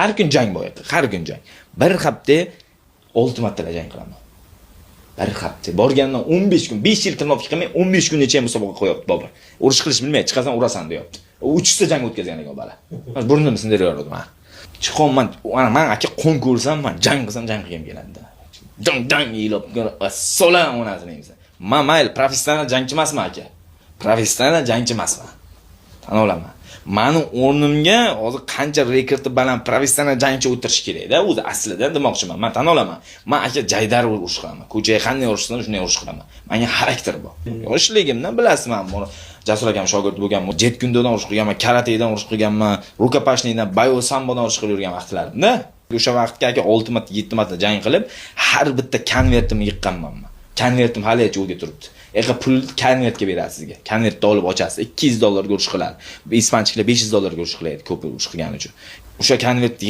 Har kun jang bo'lyapti, har kun jang. Bir hafta 6 marta jang qilaman. Bir hafta. Borgandan 15 kun, 5 yil tirnoq qilmay 15 kungacha musobaqa qo'yapti Bobur. Urush qilish bilmaydi, chiqasan urasan deyapti. U 3 ta jang o'tkazgan ekan bola. Men burnimni sindirib yubordim ha. Chiqonman, men aka qon ko'rsam, men jang qilsam jang qilgim keladi. Dang yilib, solan onasini deysan. Men mayli professional jangchi emasman aka. Professional jangchi emasman. Tan olaman. Meni o'rnimga hozir qancha rekordi baland professional jangchi o'tirish kerak-da, o'zi aslida demoqchiman. Men tan olaman. Men aka jaydar urush qilaman. Ko'chaga qanday urishsam shunday urush qilaman. Menga xarakter bor. Yoshligimdan bilasizman, buni Jasur akam shogird bo'lganman. Jet kundodan urush qilganman, karatedan urush qilganman, rukopashnikdan, bayo sambodan urush qilib yurgan vaqtlarimda. O'sha vaqtga aka 6 marta, 7 marta jang qilib, har bitta konvertimni yiqqanman. Konvertim haligacha o'rga turibdi. Pul konvertga beradi sizga. Konvertni olib ochasiz. $200 urush qiladi. Ispanchilar $500 urush qiladi, ko'p urush qilgani uchun. O'sha konvertni